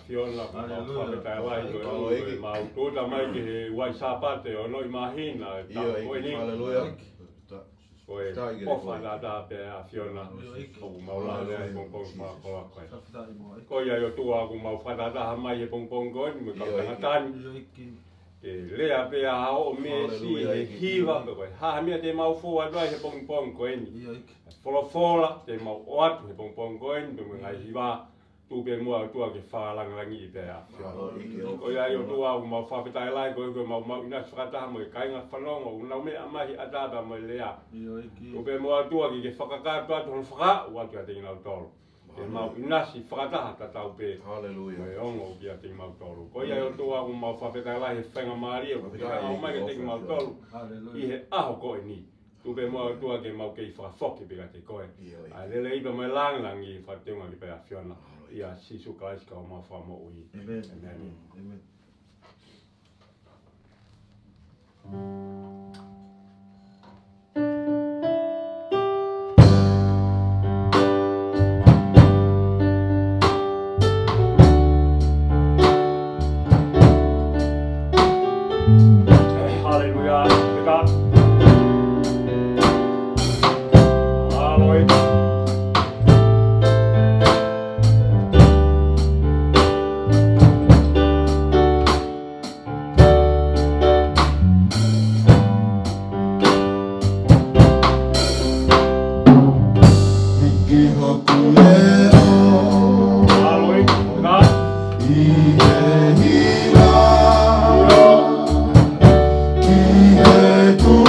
fiona whaketa lai koe mau tōta mai ki he wai sāpate o noi mahina koe ni koe ofa tā pe a fiona o maula lea i pongpong whakoa koe koe ai o tua ku mau whatataha mai he pongpong koe ni me kautanga e lea pe a hao o me si he hiwa koe haha mea te mau fua doi he pongpong koe ni Fola te mau o atu he pongpong koe ni me ngai hiwa tupe mua o tua ke whaalangalangi i pēa. Ko iai o tua o mau whawhetai lai koe mau inas whakataha mo i kainga whanonga o unau mea mahi atata mo i lea. Tupe mua o tua ki ke whakakātu atu hon whaka o atu a te inau tolu. Ke mau inasi whakataha ta tau pē. Mo e ongo ki a te inau tolu. Ko iai o tua o mau whawhetai lai he whenga maari o ki au mai ke te inau tolu. I he aho koe ni. Tupe mua o tua ke mau kei whakafoki pika te koe. Ai lele ipa mai langalangi i whateunga ki pēa whiona. Ia Sisu Christ ka o mawha mo ui. Amen. Amen. Hallelujah. God. Hallelujah. Tu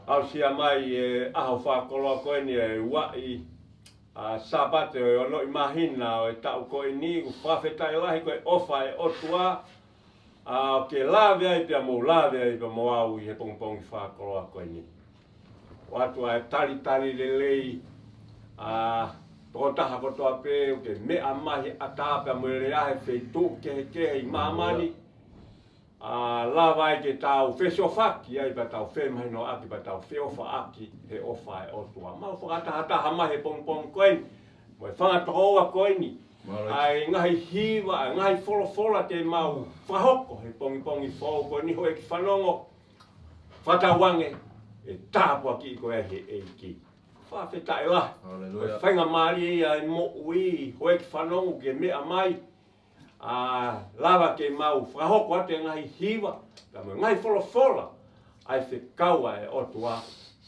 Ausia mai aho whakoloa koe ni e wai sabate o no imahina o tau koe ni u whawhetai lahi koe ofa e otua ke lawe ai pia mo lawe ai pia mo au i he pongpongi whakoloa koe ni. Watua e tari lelei tō taha kotoa pē o ke mea mahi atapea mo le ahe wheitu kehe i mamani lava ai ke tau whesio whaki ai pa tau whemahi no aki pa tau wheofa aki he ofa e otua. Mau whakataha mahi pongpong koeni, mo e whangatohoa koeni, ai ngahi hiwa, ai ngahi wholofola te mau whahoko he pongi whau koeni ho e ki whanongo whatawange e tāpua ki koe he eiki. Whawhetai la, whainga maari e ai mo ui ho e ki whanongo ke mea mai, lava ke mau whahoko ate ngahi hiwa, ka mo ngahi wholofola, ai whe kaua e otua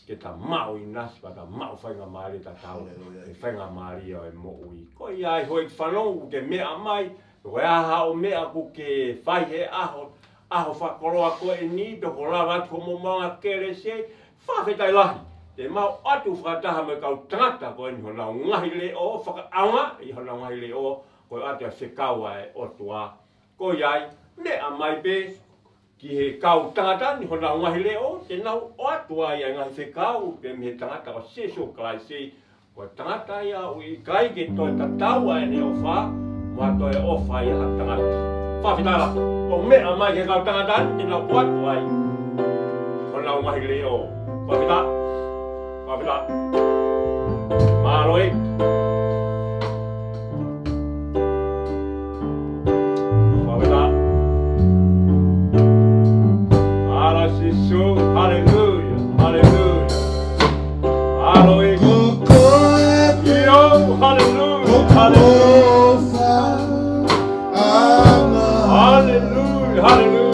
ke ta mau i nasi pa ta mau whainga maari ta tau, e whainga maari o e mo ui. Ko i ai hoi ki whanongo ke mea mai, ko e aha o mea ku ke whai he aho whakoloa koe e ni, toko lava atu mo maunga kere se, whawhetai lahi. Te mau atu whakataha me kau tangata koe ni hona ngahi le o, whakaaunga i hona ngahi le o, ko ate se kaua e otua. Ko iai, mea mai pe, ki he kau tangata ni hona ngahi leo, te nau otua ia ngahi se kau, pe me he tangata o se so kalai se, ko tangata ia ui kai ke toi tataua e ne o wha, mua toi o wha ia ha tangata. Whawhitala, ko mea mai ke kau tangata, te nau otua i hona ngahi leo. Whawhitala, Māloi. Siu, hallelujah, hallelujah, hallelujah, hallelujah, hallelujah, hallelujah.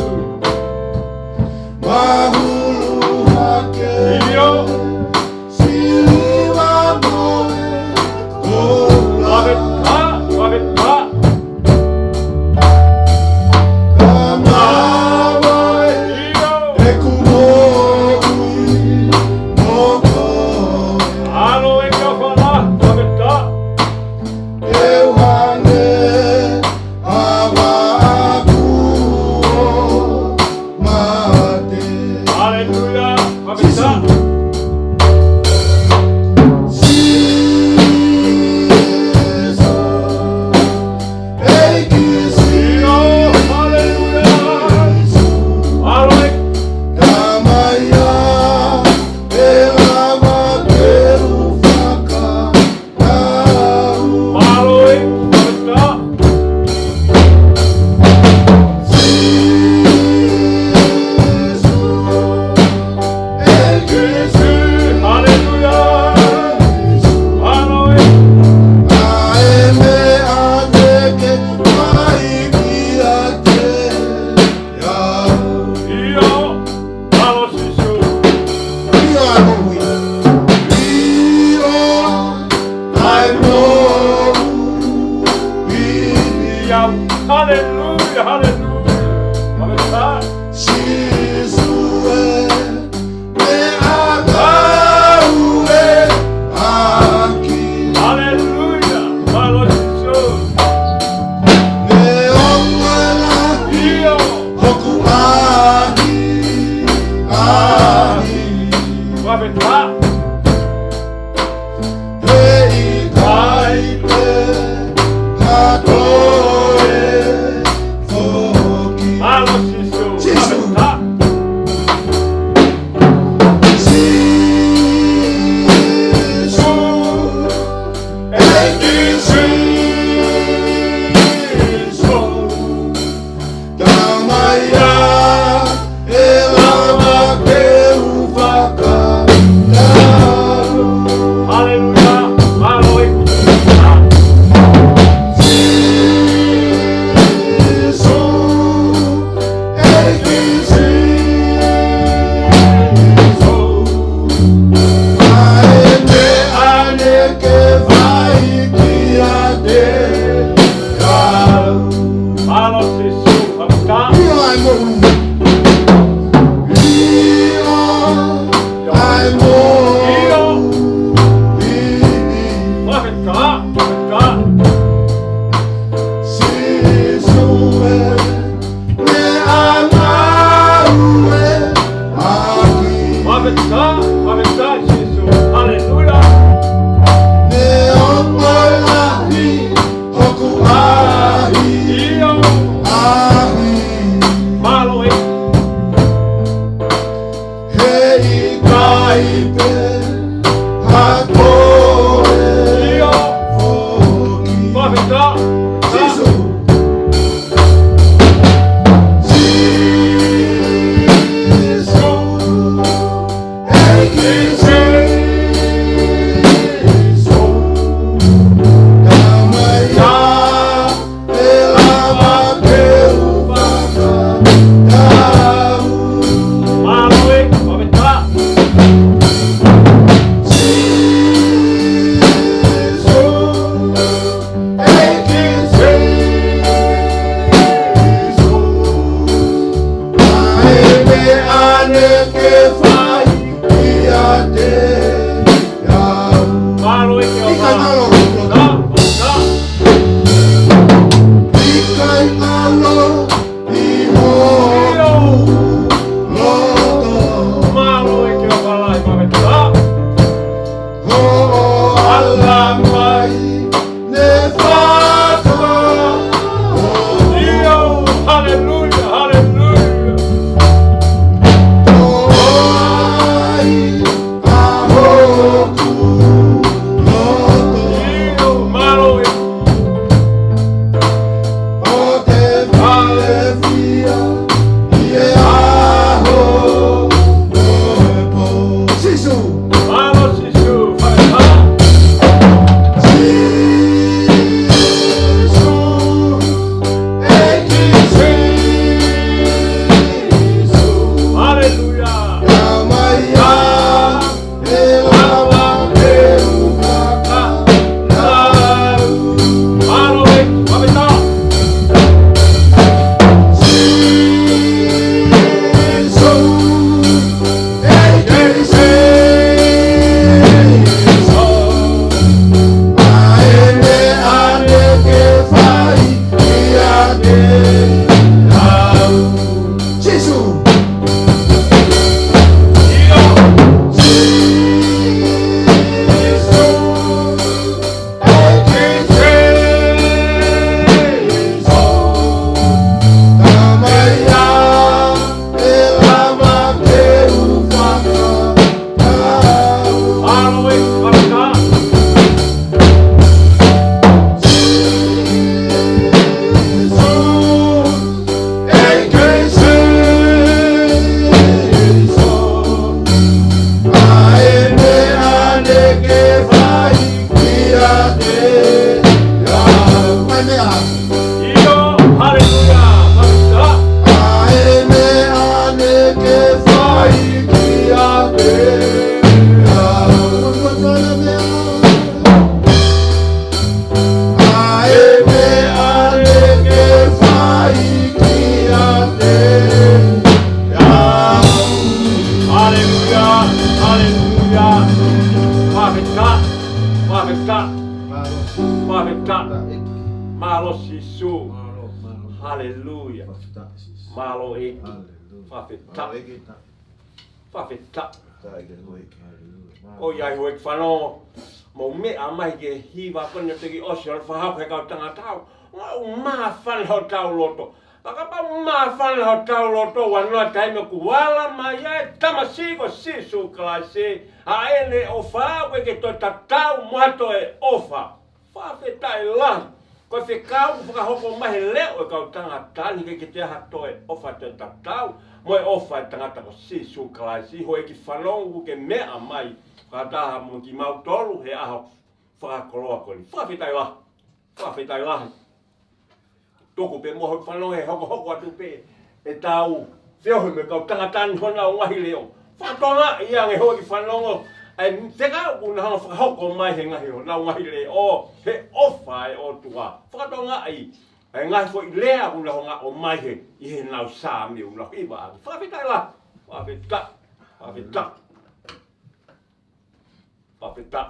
Fafeta. O ia hoi whanau, mo mea mai ke hiwa kone teki osi o whahau he kau tanga tau. O maa whanau tau loto. Pakapa maa whanau tau loto wanoa taime kuala mai e tamasiko sisu kalase. A ele o whahau e ke toi tatau muato e ofa. Whawhetai lahi. Ko se kau whakahoko mahi leo e kau tanga tani ke te hato e ofa te tatau. Mo e ofa e tangata ko sisu kalase. Ho e ki whanau ke mea mai. Kataha mo ki mautolu he aho whakakoloa koni. Whawhetai lahi. Whawhetai lahi. Toko pe moho whanau he hoko atu pe. E tau. Whiohi me kau tangatani hona o ngahi leo. Whatonga ia nge hoi ki whanau. Ai te kau kuna hana whakahoko mai he ngahi hona o ngahi leo. He ofa e o tua. Whatonga ai. Ai ngahi fo i lea kuna honga o mai he. I he nau sāmi una hiwa. Whawhetai lahi. Whawhetai. Whawhetai. Whawhetai.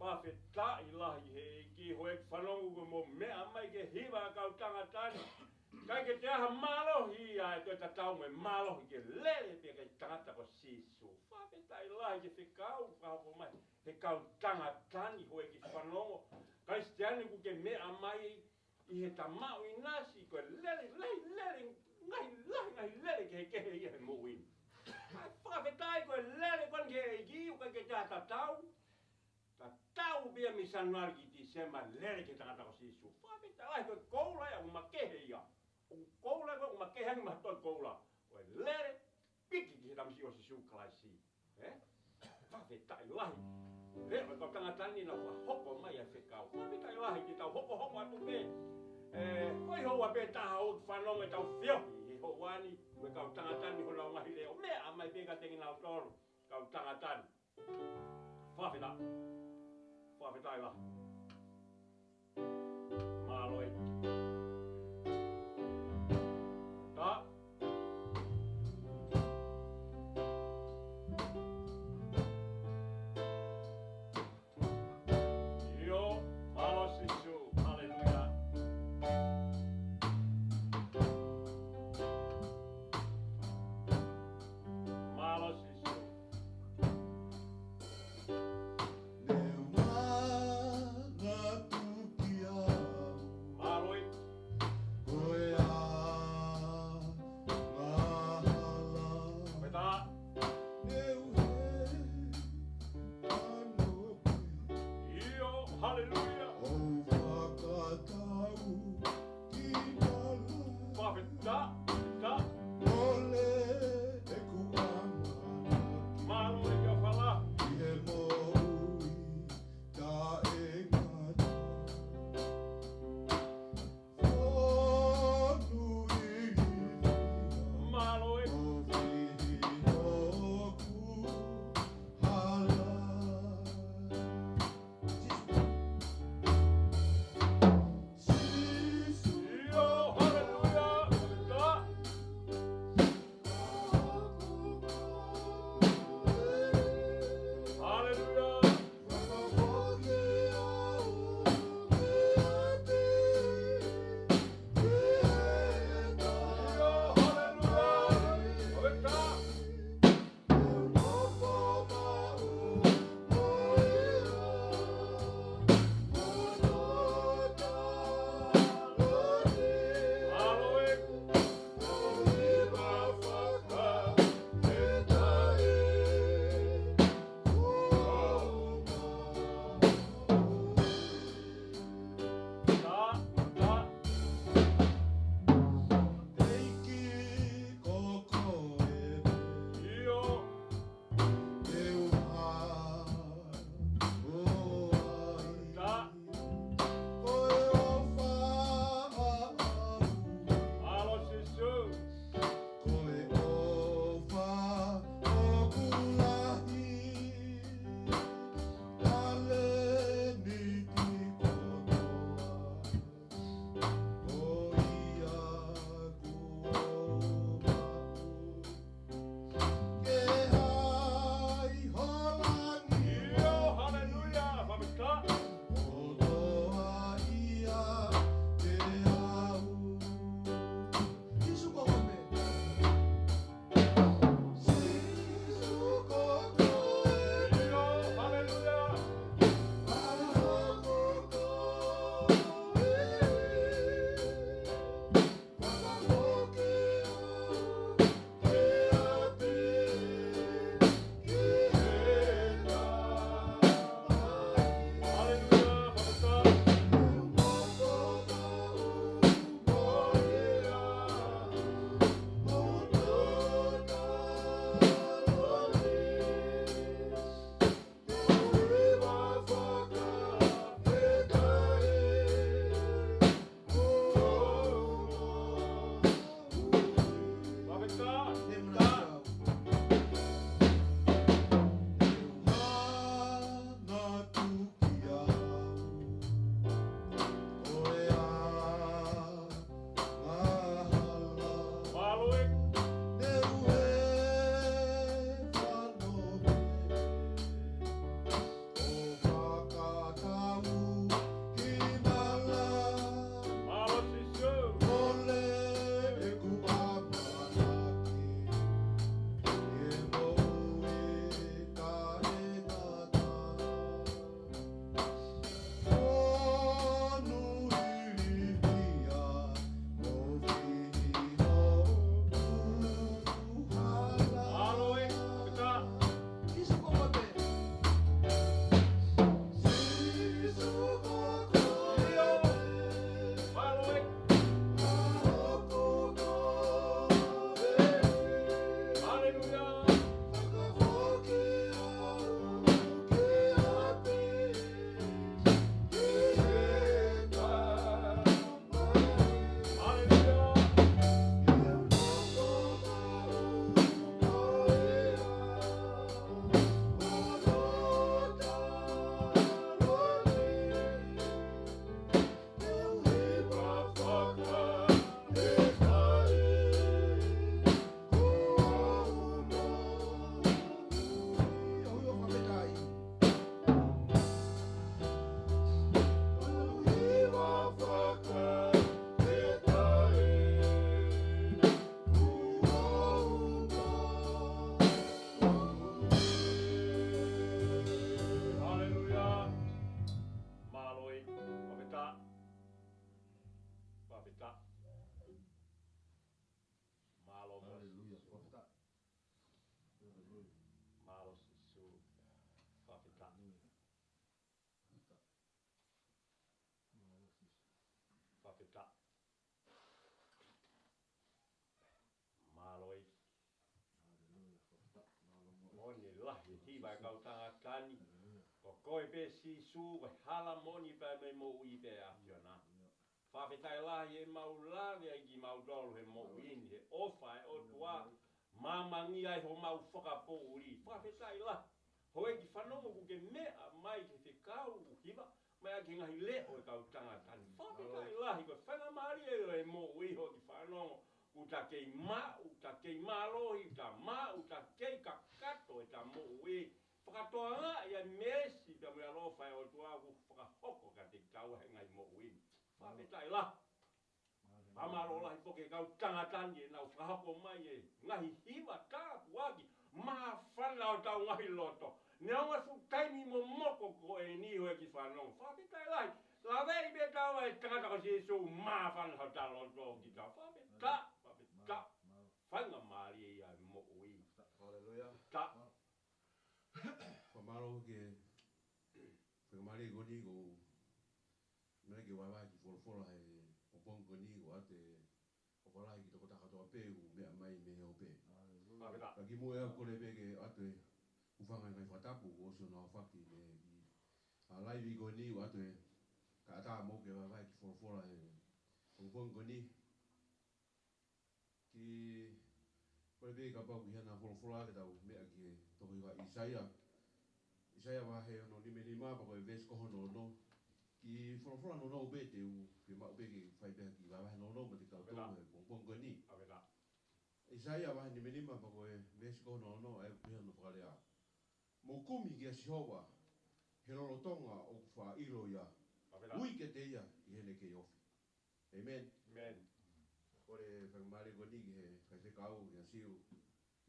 Whawheta I lahi he ki hoe whanongu mo mea mai ke hiwa kau tangatani. Kai ke te aha malohi ai koe tatau me malohi ke lele pia ke tangata ko sisu. Whawheta I lahi ke whikau whaupo mai. He kau tangatani hoe ki whanongo. Kai stiani ku ke mea mai I he tamau I nasi koe lele ngai lele ke he kehe I he mowin. Whawheta I koe lele kon ke he kiu kai ke te aha tatau. Tau bia mi sanuari ki December lele ke tangata ko sisu. Whawheta ai koe koula ia umakehe ia. Koula koe umakehe hangi mahatoi koula. Koe lele piki ki he tamsi o sisu kalaisi. Whawheta I lahi. Reo koe tangatani na hoko mai a whekau. Whawheta I lahi ki tau hoko atu me. Koe hoa pe taha o whanonga tau whiohi. He hoani koe kau tangatani ho lau ngahi leo. Mea amai peka tengi nau toro. Kau tangatani. Whawheta. Whawheta I lahi. Māloi. Ta. Io, malo sisu. Hallelujah. Malo sisu. vai kau tanga tani. Ko koe pe si su vai hala moni pe me mo ui pe afiona. Whawhetai lahi e mau lawe ai ki mau dolu he mo uini he ofa e o tua mamangi ai ho mau whakapo uri. Whawhetai lahi. Hoi ki whanongo ku ke mea mai ke te kau hiwa. Mai a ki ngahi leo e kau tanga tani. Whawhetai lahi ko whanga maari e mo ui ho ki whanongo. Uta kei lohi, uta uta kei kakato e ta mo ui. Whakatoa ngā ia mesi pe mea lowhai o tua ku whakahoko ka te kau he ngai mo ui. Whawhetai lahi. Amaro lahi poke kau tangatani e nau whahako mai e ngahi hiwa tāpu aki. Maa whana o tau ngahi loto. Ne aunga su taimi mo moko ko e ni hoe ki whanong. Whawhetai lahi. La vei be tau e tangata ko si su maa whana o tau loto ki tau. Whawhetai. Whanga maari e ia mo ui. Halleluja. Ta. Whamaro ke whakamari e goni ko mene ke waiwai ki whorofora he o pongo ni ko ate o whalai ki toko takatoa pē u mea mai me heo pē. Ka ki mua ea kore pē ke ate uwhanga ngai whatapu o so nā whaki me ki a laiwi ko ni ko ate ka ata mo ke waiwai ki whorofora he o pongo ni ki kore pē ka pau ki hana whorofora ke tau mea ki he toko iwa Isaia wa he ono ni me ni mapa ko e ves ko hono no ki whorofora no no be te u ki mau be ki whai beha ki wawahe no no ma te kau tō he pongpongo ni. Isaia wa he ni me ni mapa ko e ves ko hono no e piha no whakarea. Mo kumi ki a Sihowa he lolotonga o wha ilo ia. Ui ke te ia i hene ke ofi. Amen. Amen. Kore whakamare ko ni ki he kai whekau ki a Siu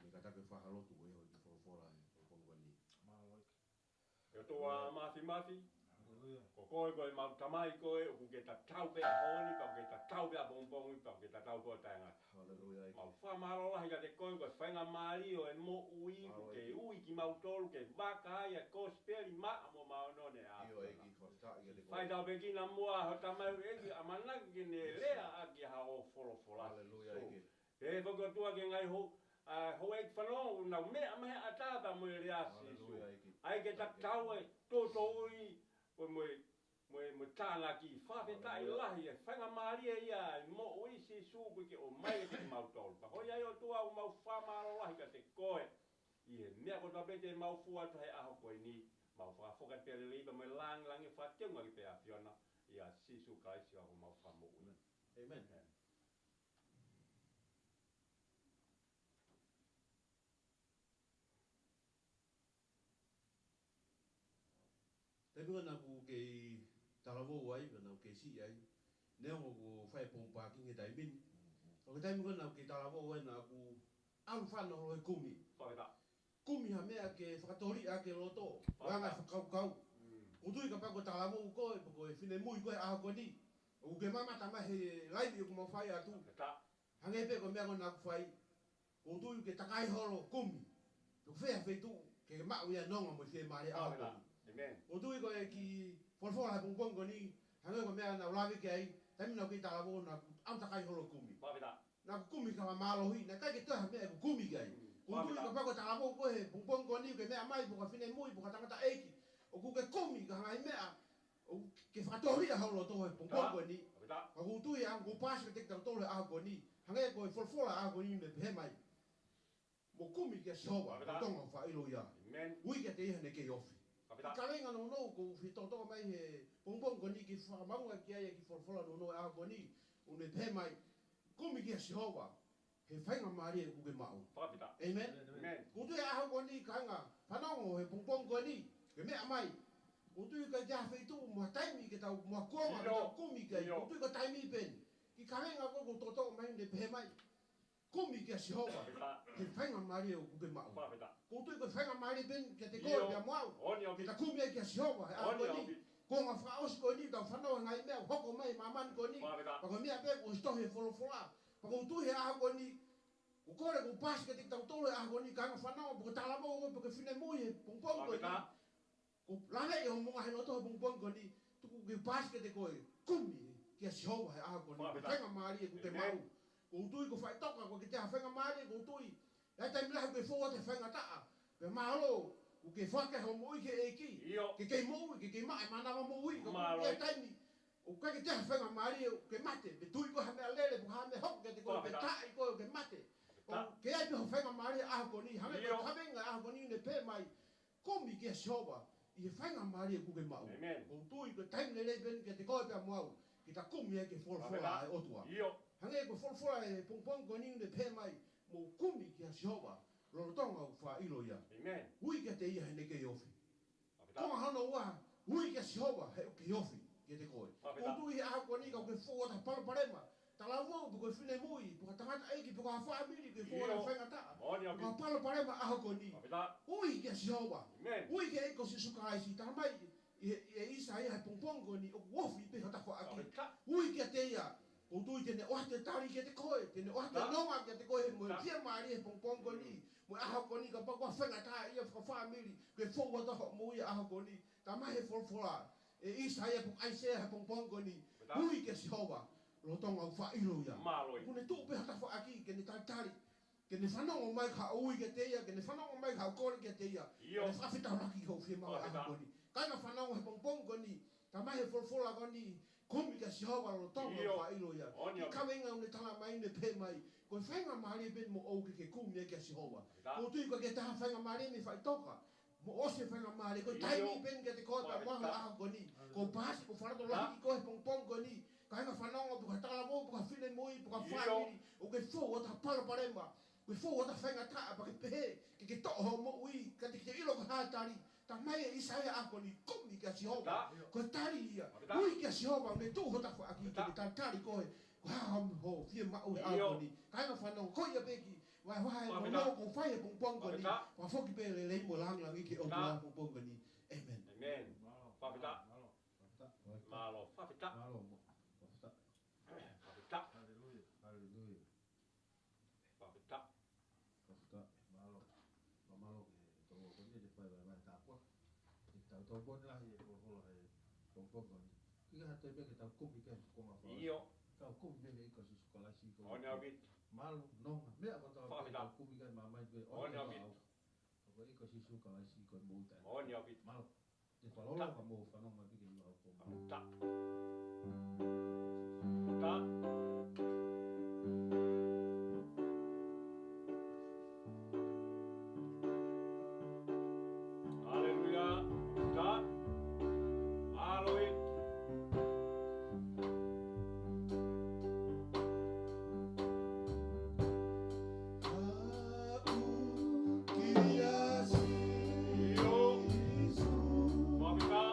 me katake whahalotu ko e hoi ki whorofora he pongpongo ni. E toa mafi. Ko koe mau tamai koe, o ke ta tau pea honi, pa ke ta tau pea bongbongi, pa ke ta tau koe tainga. Mau whamaro lahi ka te koe whainga maari o e mo ui, ko ke ui ki mau tolu, ke waka ai a kosperi maa mo mau none a. Whai tau pe kina mua ho tamai eki, a manaki ke ne lea a ki ha o wholofola. He whakatua ke ngai ho, ho e whanongo, nau mea mehe a tāpa mo e rea sisu. Ai ke ta tau e toto ui, mo tāna ki whawhetai lahi e whanga maria ia mo ui si sūku ki o mai e ki mau tolu. Pako ia o tua o mau whamaro lahi ka te koe. I he mea ko tapete mau fuatu hei aho koe ni. Mau whakafoka tere liba mo langi whateunga ki pe a Fiona. Ia sisu kaisi o mau whamo ui. Amen. Te mua na ku kei talawo ai, na ku kei si ai. Neo ko whai pompa ki nge taimin. O ke taimin na kei talawo ai na ku alu whana holo he kumi. Kumi ha mea ke whakatori a ke loto. Wanga whakaukau. Utui ka pako talawo koe, pako e whine mui koe aho koe ni. O ke mamata mahe laivi o ku mau whai atu. Hange pe ko mea ko na ku whai. Utui ke takai holo kumi. Ko whea whetu ke mau ia nonga mo whea maare aho koe. O tui ko e ki whorwhora he pongpongo ni, hanoi ko mea na ulawe ke ai, taimi nau ki talawo na au takai holo kumi. Na ku kumi ka mamalohi, na kai ke toha mea ku kumi ke ai. Ko tui ka pako talawo ko he pongpongo ni, ke mea mai, puka whine mui, puka tangata eiki. O ku ke kumi ka hangai mea, o ke whakatoria holo to he pongpongo ni. Ka ku tui ang ku pasi ke te tolo he aho ko ni, hangai ko e whorwhora aho ko ni me pehe mai. Mo kumi ke Sihowa, ko tonga whailo ia. Ui ke te ihane ke ofi. Ka renga no no ko whitoto mai he pongpongo ni ki whamaunga ki ai ki whorwhora no no e aho ko ni. Une pehe mai, kumi ki a Sihowa, he whainga maari e kuke mau. Amen. Kutu e aho ko ni kanga, whanongo he pongpongo ni, ke mea mai. Kutu ka kia whaitu mua taimi ke tau, mua kuonga ke tau kumi kai, kutu ka taimi pen. Ki ka renga ko toto mai ne pehe mai. Kumi ki a Sihowa, he whainga maari e kuke mau. Kutu ka whainga maari pen ke te koe pia muau. Ke ta kumi e ki a Sihowa, he aho ko ni. Ko ngā whaosi ko ni, tau whanau ngai mea, hoko mai mamani ko ni. Pako mea pe ko stohe wholofola. Pako utuhi aho ko ni, ko kore ko pasi ke te tau tolo e aho ko ni, ka ngā whanau, pako talamo ko, pako whine mui he pongpongo ko ni. Ko lane e ho monga he noto he pongpongo ko ni, tuku ke pasi ke te koe, kumi ki a Sihowa he aho ko ni. Whainga maari e kuke mau. Ko utui ko whaitoka, ko ke te ha whainga maari e ko utui. Ai taimila he koe fōa te whainga taa. Pe mahalo, o ke whake ho mo i ke eki. Ke mo i, ke mai mana mo i, ke taimi. O ka ke te whenga maari o ke mate, pe tui ko hame alele, po hame hok ke te ko, pe tai ko ke mate. O ke ai pe ho whenga maari aho koni, hame ko kawenga aho koni ne pe mai, komi ke sioba, i whenga maari ku ke mau. O tui ko taimi le ben ke te koe pe amuau, ki ta komi e ke wholawhola e otua. Hange ko wholawhola e pongpong koni ne pe mai, mo komi ke sioba, lorotonga u wha ilo ia. Hui ke te ia hene ke ofi. Konga hana ua, hui ke sioba, he o ke ofi. Ke te koe. O tui a hako ni ka ke fōa ta paraparema. Ta la wau po koe whine mui, po ka tangata eiki, po ka whaamiri ke fōa ta whenga taa. Po ka paraparema a hako ni. Ui ke sioba. Ui ke eko si sukaisi. Ta mai e isa ia he pongpongo ni o wofi pe hata whaaki. Ui ke te ia. O tui tene oate tari ke te koe. Tene oate nonga ke te koe. Mo kia maari he pongpongo ni. Mo a hako ni ka pakua whenga taa ia ka whaamiri. Ke fōa ta mui a hako ni. Ta mai he wholawhola. E isa ia puk aise ha pongpongo ni hui ke Jehova lo tonga fa ilo ia kune tu pe hata fa aki ke ni tari ke ni whanongo mai ka ui ke te ia ke ni whanongo mai ka kore ke te ia ke ni whawhita raki ho whia mawa aha ko ni kai na whanongo he pongpongo ni ka mai he wholawhola ko ni komi ke Jehova lo tonga fa ilo ia ki kawenga une tala mai ne pe mai ko whainga maari ben mo au ke kumi ke Jehova ko tui ko ke taha whainga maari me whai toka mo ose whenga maare, ko taimi ben ke te koe pa maha aha ko ni, ko pasi ko whanato laki koe pongpong ko ni, ka henga whanonga, puka talamo, puka whine mui, puka whaamiri, o ke fō o ta paraparema, ko fō o ta whenga taa, pa ke pehe, ke toho mo ui, ka te ilo ka hātari, ta mai e isa ea ako ni, komi ke Jehova, ko tari ia, ui ke Jehova, me tū ho ta whaaki, ke te tari koe, ko haham ho, fie mau e ako ni, ka henga whanonga, ko ia peki, Wai mo no ko fai pongpong ko ni. Wa foki pe le mo lang ki o tua pongpong ko ni. Amen. Amen. Papita. Malo. Papita. Malo. Papita. Hallelujah. Hallelujah. Papita. Papita. Malo. Malo ke to ko ni de fai ba ta ko. Ta to ko la ye ko ho la pongpong ko ni. Ki ha te be ke ta ko bi ke ko ma fa. Io. Ta ko be ke ko su ko la si ko. Onya bit. Malo, no, mea ko tau kumikai mamai pe onya bit. Ko iko si suka lai si ko muta. Onya bit. Malo. Te whalola ka mo whanong mai pike iwa ko. Ta. Ta. Hallelujah. Ta. Hallelujah. Papita.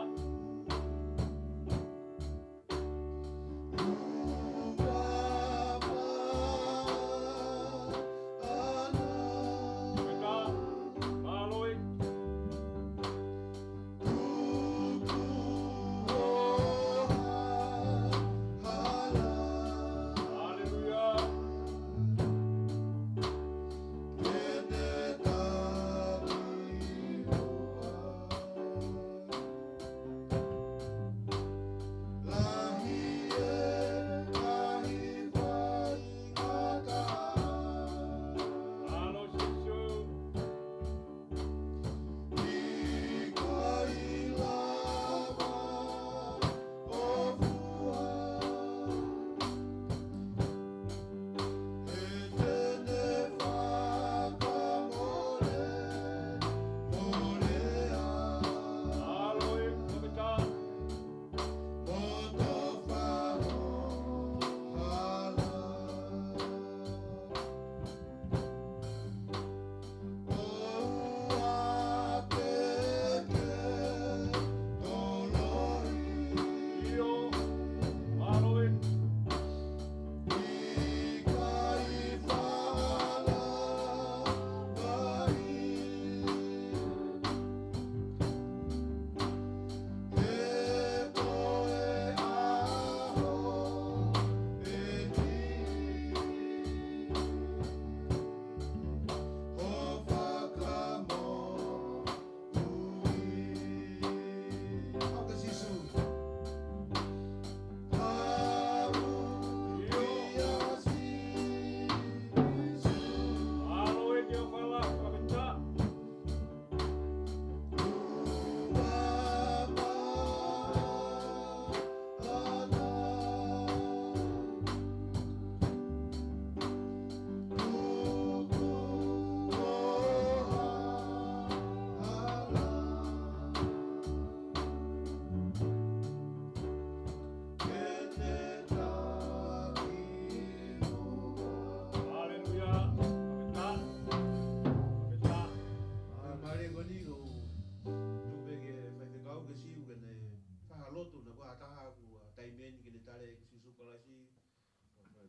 lotu na ko ataha ku taimeni ke tale si sukalasi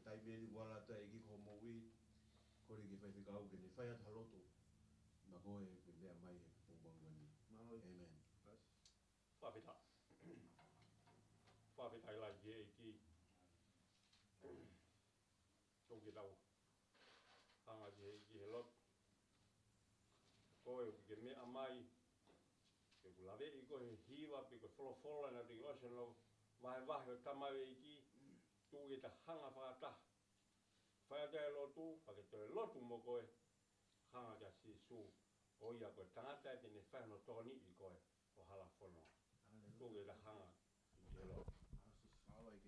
taimeni wala ta igi ko mowi ko ri ke fa ka ke ne fa ya lotu na ko e ke le mai ko bangani amen Fafita la ye ki toki tau hanga ye ki helot ko e ke me amai ke kulare i ko he hiwa pe ko folo na te oceano vai tamai ki tu ke ta hanga whakata whai te lotu pa ke te lotu mo koe hanga ka si su o ia koe tangata e tene whai no toni i koe o hala whono tu ke ta hanga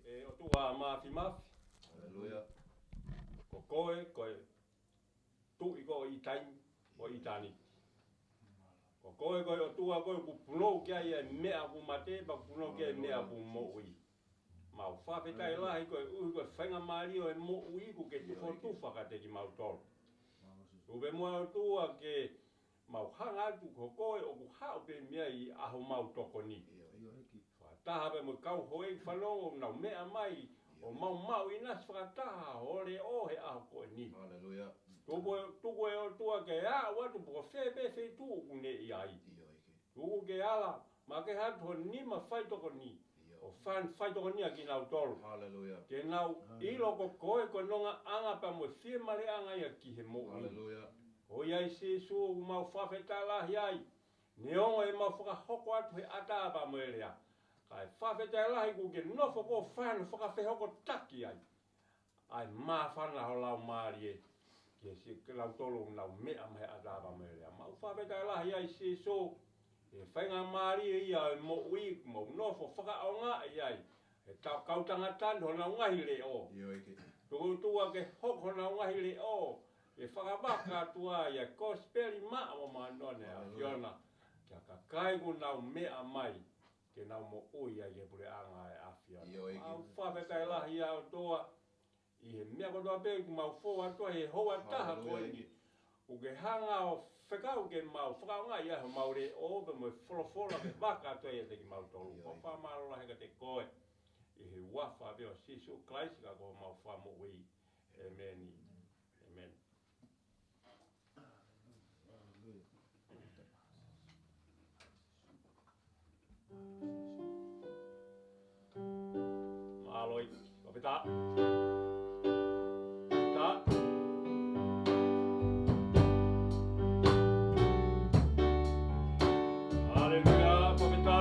e o tu a mafi Aleluia. ko koe tu i ko i taimi o i tani ko koe o tu a koe ku puno kia i mea ku mate pa puno kia i mea ku mo ui mau whawhetai lahi koe koe whenga maari o e mo ui ku ke tufo tufa ka te ki mau tolu ube mua o tu a ke mau hanga atu ko koe o ku hao pe mea i aho mau toko ni taha pe mo kau hoi whanongo nau mea mai o mau inas whakataha o le o he aho koe ni. Aleluia. Tuko e o tua ke a watu puko whe tu ku ne i ai. Tuko ke ala ma ke hatu ho nima whai toko ni. O whai toko ni a ki nau tolu. Aleluia. Ke nau ilo ko koe ko nonga anga pa mo whie mare anga ia ki he mo. Aleluia. O iai se su o mau whawheta lahi ai. Neongo e mau whakahoko atu he ata pa mo elea. Kai whawheta lahi ku ke nofo ko whanu whakawhehoko taki ai. Ai maa whana ho lau maari e. Ke se lau tolu nau mea mahe ata pa mo elea. Mau whawheta lahi ai se so. E whainga maari e ia e mo ui mo nofo whakaonga e ai. E kautanga tando ho nau ngahi le o. Tuku tua ke hoko nau ngahi le o. E whakawaka tua ia kosperi maa o manone a Fiona. Kia kakai ku nau mea mai. Ke nau mo ui ai e pure anga e a Fiona. Au whawhetai lahi au toa. I he mea kotoa pe ku mau fōa toa he hoa taha koe ni. U ke hanga o whekau ke mau whakaonga ia ho maure o pe mo wholofola ke waka toa ia te ki mau tolu. Ko whamaro lahi ka te koe. I he wafa pe o Sisu Christ ka ko mau whamo ui. Amen. Amen. Maloi, opita. Ta. Hallelujah, opita.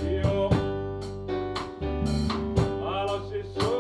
Io. Malo Sisu.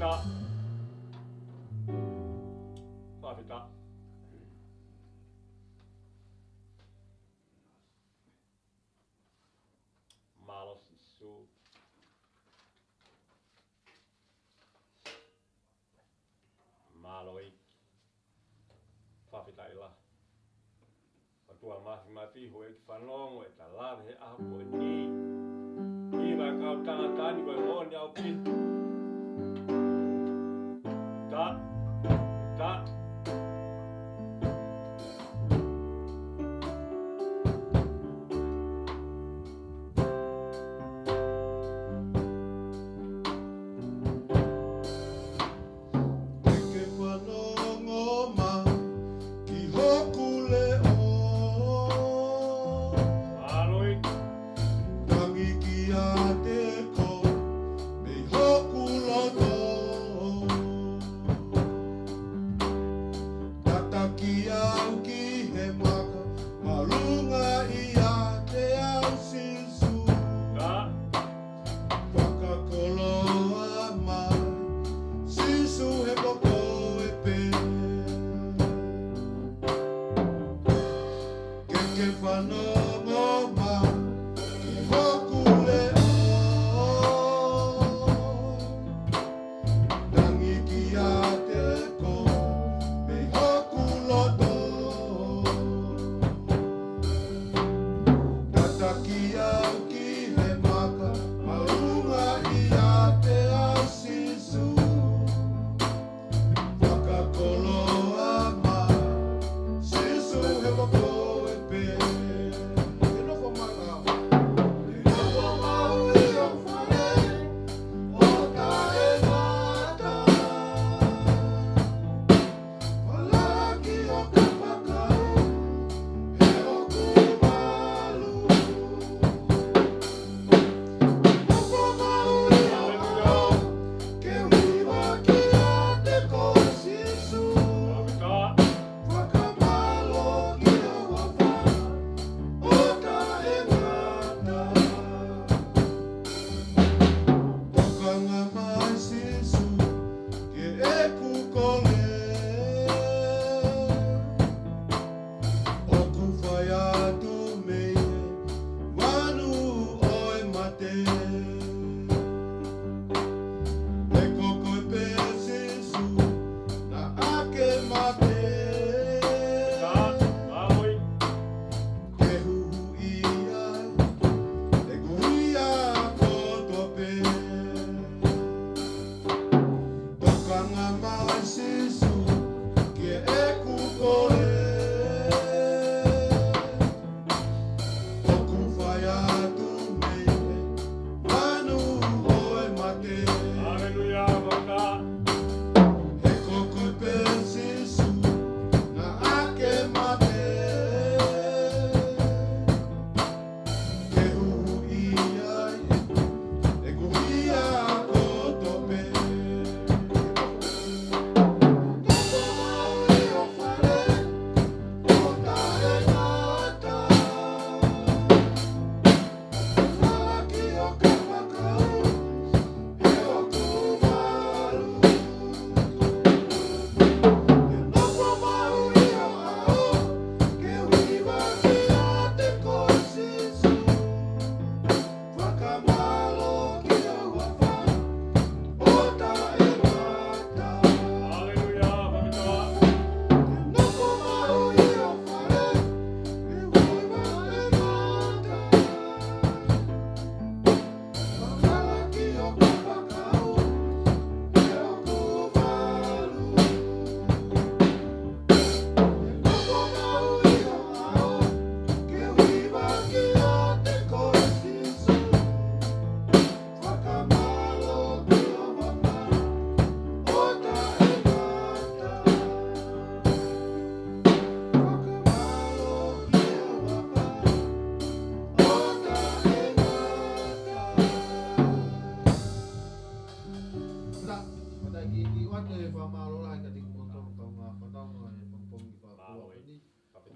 Whawhita. Whawhita. Malo Sisu. Malo ik. Whawhita ila. Tua mati ho ek whanongo e ta lawe he apo e ni. Iwa kau tangatani koe mōni au pi. Ta.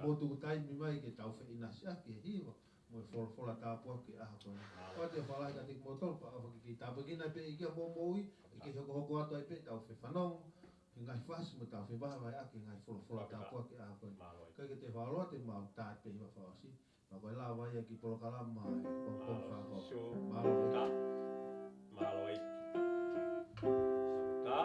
motu tai mi mai ke tau fe ina sia ke hiwa mo fola ta po ke a ko o te fala ka te motor pa o ki ta begina pe ki mo mo i Ike hoko hoko ato ai pe tau fe whanong. Ki ngai whasi mo tau whi waha vai ake ngai wholo tau kua ki a koe. Kai ke te whaoloa te mau tāi pe hiwa whawasi. Ma koe la vai e ki polokala mai. Pong whako. Malo ta. Malo i. Ta.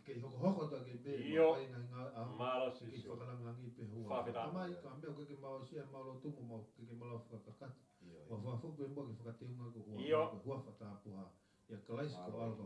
Ke hoko hoko to ke be mai nga malo ke whakalang langi pe hua. Amai ka mea koe ke mau sia mau lo tumu mau ke mau whakakata. Wa whafu pe mo ke whakateunga ko hua. Hua whatapuha. Ia kalaisi ko alko